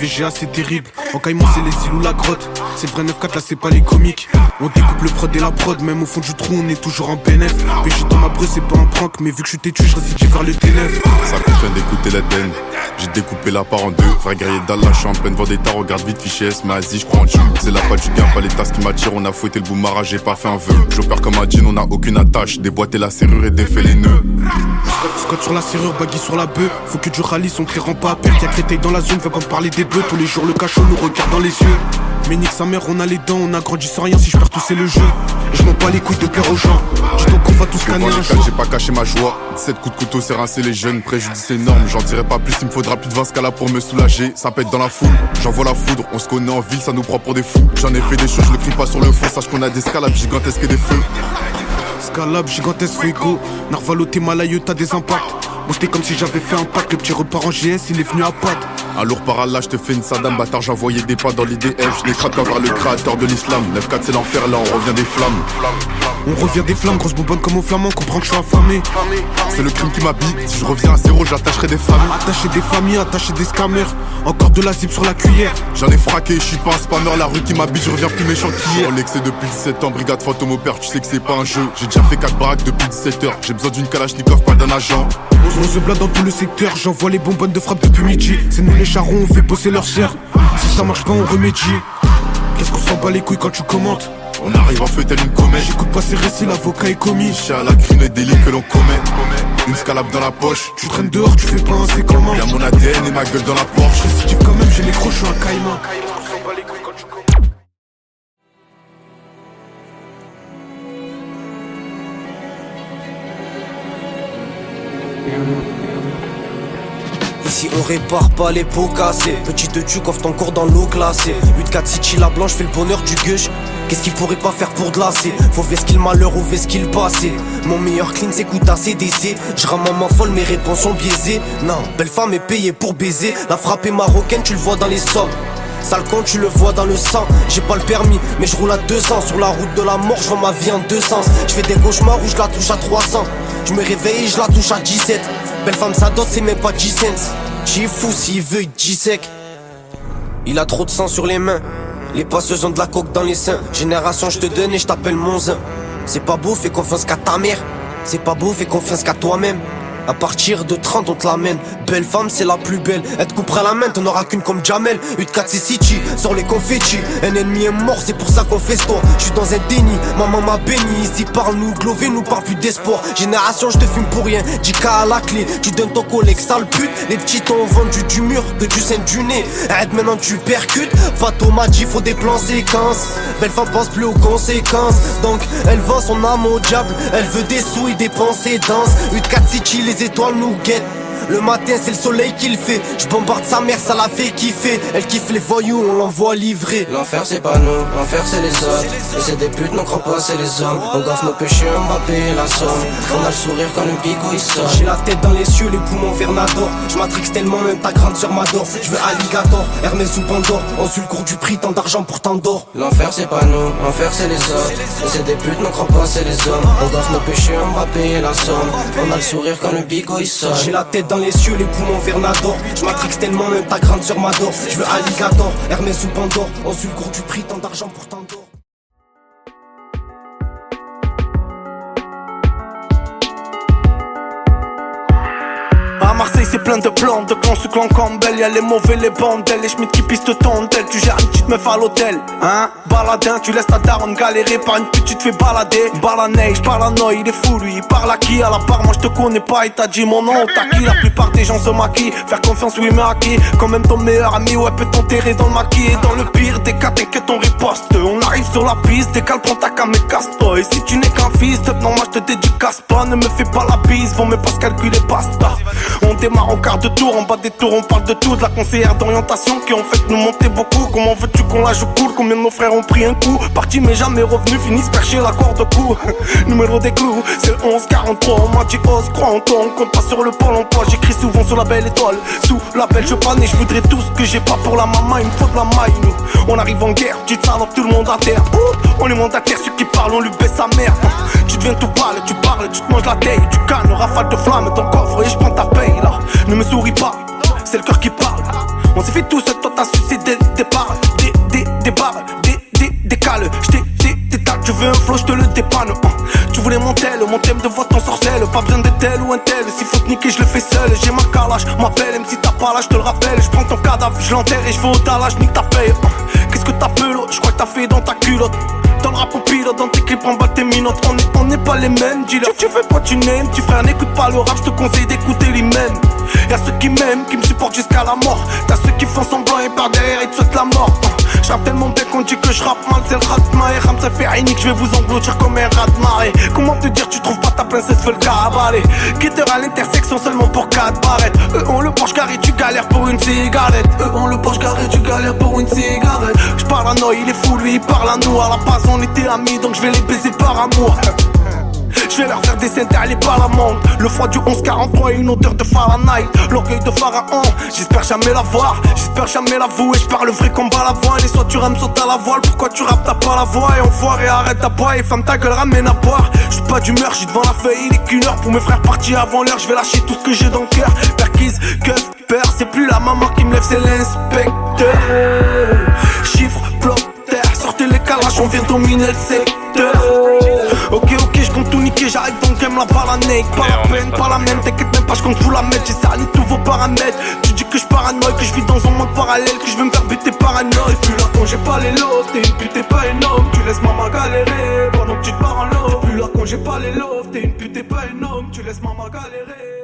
VGA c'est terrible. En Caïman c'est les îles ou la grotte. C'est le vrai 9-4 là c'est pas les comiques. On découpe le prod et la prod. Même au fond du trou on est toujours en bénéf. Péché dans ma breu c'est pas un prank. Mais vu que je suis têtu je récite vers le ténèbres. Ça coûte rien d'écouter la den. J'ai découpé la part en deux. Vrai guerrier d'Allah, je suis en pleine vendetta. Regarde vite fichier S, mais vas-y, je crois en Dieu. C'est la patte du gain, pas les tasses qui m'attirent. On a fouetté le boomerang, j'ai pas fait un vœu. J'opère comme un djinn, on a aucune attache. Déboîter la serrure et défait les nœuds. Scott sur la serrure, baggy sur la bœuf. Faut que du rallye, son clair en pas à perte. Y'a Créteil dans la zone, va pas me parler des bœufs. Tous les jours le cachot nous regarde dans les yeux. Mais nique sa mère, on a les dents, on a grandi sans rien. Si je perds tout c'est le jeu. Et je m'en bats les couilles de plaire aux gens. Dis donc qu'on va tous scanner un jour. J'ai pas caché ma joie. 17 coups de couteau, c'est rincer les jeunes. Préjudice énorme, j'en dirai pas plus. Il me faudra plus de 20 scala pour me soulager. Ça pète dans la foule, j'envoie la foudre. On se connaît en ville, ça nous prend pour des fous. J'en ai fait des choses, je le crie pas sur le fond. Sache qu'on a des scalabs gigantesques et des feux. Scalab, gigantesque, fuego. Narvalo, t'es malailleux, t'as des impacts. Moi j'étais comme si j'avais fait un pack. Le petit repart en GS, il est venu à patte. Un lourd par là, je te fais une Saddam. Bâtard, j'envoyais des pas dans l'IDF. Je n'écrase qu'à voir le créateur de l'islam. 9-4 c'est l'enfer, là on revient des flammes. On revient des flammes, grosse bonbonne comme au flamand. Comprends que je suis affamé. C'est le crime qui m'habille. Si je reviens à zéro, j'attacherai des familles. Attacher des familles, attacher des scammers. Encore de la zip sur la cuillère. J'en ai fraqué, je suis pas un spammer. La rue qui m'habite, je reviens plus méchant qu'hier. On l'excès depuis 17 ans, brigade fantôme au père. Tu sais que c'est pas un jeu. J'ai déjà fait 4 baraques depuis 17 heures. J'ai besoin d'une kalachnikov, pas d'un agent. On se blinde dans tout le secteur. J'envoie les bonbonnes de frappe depuis midi. C'est nous les charrons, on fait bosser leur chair. Si ça marche pas, on remédie. Qu'est-ce qu'on s'en bat les couilles quand tu commentes? On arrive en feu tel une comète. J'écoute pas ces récits, l'avocat est commis. J'ai à la crime et délits que l'on commet. Une scalab dans la poche. Tu traînes dehors, tu fais pas un c'est comment. Y'a mon ADN et ma gueule dans la Porsche. Récidive quand même, j'ai les crocs, je suis un caïman. Ici on répare pas les pots cassés. Petite tu coffre ton cours dans l'eau glacée. 8-4 City la blanche fait le bonheur du gueuche. Qu'est-ce qu'il pourrait pas faire pour de lasser? Faut faire ce qu'il malheur ou faire ce qu'il passé. Mon meilleur clean c'est coup ACDC. J'rame en main folle, mes réponses sont biaisées. Non, belle femme est payée pour baiser. La frappe est marocaine, tu le vois dans les sommes. Sale con, tu le vois dans le sang. J'ai pas le permis, mais je roule à 200. Sur la route de la mort, je vois ma vie en deux sens. Je fais des cauchemars où je la touche à 300. Je me réveille et je la touche à 17. Belle femme, ça dot, c'est même pas 10 cents. J'suis fou s'il veut, il dit sec. Il a trop de sang sur les mains. Les passeuses ont de la coke dans les seins. Génération, je te donne et je t'appelle mon zin. C'est pas beau, fais confiance qu'à ta mère. C'est pas beau, fais confiance qu'à toi-même. À partir de 30 on te l'amène. Belle femme c'est la plus belle. Elle te coupera la main, t'en auras qu'une comme Jamel. 8-4 c'est City, sors les confettis. Un ennemi est mort, c'est pour ça qu'on fait toi. J'suis dans un déni, maman m'a béni. Ici parle nous, Glové nous parle plus d'espoir. Génération je te fume pour rien, 10K à la clé. Tu donnes ton collègue sale pute. Les petits t'ont vendu du mur, que du sein du nez. Arrête maintenant tu percutes. Fato m'a dit faut des plans séquences. Belle femme pense plus aux conséquences. Donc elle vend son âme au diable. Elle veut des sous et dépense et danse. 8-4 City les étoiles nous guettent. Le matin c'est le soleil qui le fait. Je bombarde sa mère, ça la fait kiffer. Elle kiffe les voyous, on l'envoie livrer. L'enfer c'est pas nous, l'enfer c'est les autres. Et c'est des putes, non crois pas c'est les hommes. On gaffe nos péchés, on va payer la somme. On a le sourire quand le bigot il sort. J'ai la tête dans les cieux, les poumons Vernador. Je matrix tellement même ta grande sœur m'adore. Je veux alligator, Hermès ou Pandore. On suit le cours du prix, tant d'argent pour tant d'or. L'enfer c'est pas nous, l'enfer c'est les autres. Et c'est des putes, non crois pas c'est les hommes. On gaffe nos péchés, on va payer la somme. On a le sourire quand le bigot il sort. J'ai la tête dans les cieux, les poumons Vernador. Je matrix tellement même ta grande sœur m'adore. Je veux alligator, Hermès ou Pandore. On suit le cours du prix, tant d'argent pour tant d'or. À Marseille c'est plein de plans, de clan sous clan Campbell. Y'a les mauvais, les bandelles, les schmitt qui pistent ton tel. Tu gères une petite meuf à l'hôtel, hein. Baladin, tu laisses ta daronne galérer. Par une pute tu te fais balader. Balaneige, paranoïa, il est fou lui. Il parle à qui à la barre, moi je te connais pas. Il t'a dit mon nom, t'as qui? La plupart des gens se maquillent. Faire confiance, oui mais à qui? Quand même ton meilleur ami, ouais peut t'enterrer dans le maquis. Et dans le pire des cas, t'inquiète on riposte. On arrive sur la piste, décale, prends ta cam et casse-toi. Et si tu n'es qu'un fils, non moi je te dédicace pas. Ne me fais pas la bise, faut même pas se calculer, basta. On démarre en quart de tour, en bas des tours on parle de tout. De la conseillère d'orientation qui en fait nous montait beaucoup. Comment veux-tu qu'on la joue cool? Combien de nos frères ont pris un coup? Parti mais jamais revenu, finissent percher la corde au cou. Numéro des clous, c'est le 1143. On m'a dit ose, crois en toi, on compte pas sur le pôle emploi. J'écris souvent sur la belle étoile, sous la belle je panne. Et je voudrais tout ce que j'ai pas pour la maman, il me faut de la maille. Nous, on arrive en guerre, tu te salopes tout le monde à terre. On est mandataire, ceux qui parlent, on lui baisse sa mère. Tu deviens tout pâle, tu parles, tu te manges la taille. Tu cannes, rafale de flamme, ton coffre et je prends ta paye là. Ne me souris pas, c'est le cœur qui parle. On s'est fait tout seul, toi t'as sucé dès le départ. Des barres, des cales. J't'ai tu veux un flow, j'te le dépanne. Tu voulais mon thème de voix ton sorcelle. Pas besoin de tel ou un tel, s'il faut te niquer je le fais seul. J'ai ma calage, m'appelle, même si t'as pas là, j'te le rappelle. J'prends ton cadavre, j'l'enterre et j'vais au talage, nique ta paye. Qu'est-ce que t'as pelot, j'crois que t'as fait dans ta culotte. Dans le rap on pilote, dans tes clips en bas tes minotes. On n'est pas les mêmes, dealers. Tu veux pas tu n'aimes, tu frère n'écoute pas le rap, j'te conseille d'écouter les mêmes. Y'a ceux qui m'aiment, qui me supportent jusqu'à la mort. T'as ceux qui font semblant et par derrière ils te souhaitent la mort. J'rappe tellement bien qu'on dit que j'rappe mal, c'est le rat-maé. Ram ça fait unique, j'vais vous engloutir comme un rat-marée. Comment te dire, tu trouves pas ta princesse, fais le cabaret. Guetteur à l'intersection seulement pour 4 barrettes. Eux ont le Porsche carré, tu galères pour une cigarette. Eux ont le Porsche carré, tu galères pour une cigarette. J'paranoïe, il est fou, lui il parle à nous. À la base on était amis, donc j'vais les baiser par amour. Je vais leur faire des scènes, elle est pas la monde. Le froid du 1143 et une odeur de Fahrenheit. L'orgueil de Pharaon, j'espère jamais la voir. J'espère jamais l'avouer, j'parle vrai combat la voile. Et soit tu rames, soit t'as la voile. Pourquoi tu rappes, t'as pas la voix. Et enfoiré, arrête ta boire. Et femme ta gueule, ramène à boire. J'suis pas d'humeur, j'suis devant la feuille, il est qu'une heure. Pour mes frères partis avant l'heure, j'vais lâcher tout ce que j'ai dans le cœur. Perquise, keuf, peur, c'est plus la maman qui me lève, c'est l'inspecteur. Chiffre, plot, terre, sortez les calages, on vient dominer le secteur. Ok, je compte tout niquer, j'arrête donc game la balanèque. Pas la peine, pas la même, t'inquiète même pas, je compte tout la mettre. J'ai sali tous vos paramètres. Tu dis que je paranoïe, que je vis dans un monde parallèle, que je vais me faire buter paranoïe. T'es plus là quand j'ai pas les lots, t'es une pute, t'es pas un homme. Tu laisses maman galérer pendant que tu te barres en lot. T'es plus là quand j'ai pas les lots, t'es une pute, t'es pas un homme. Tu laisses maman galérer.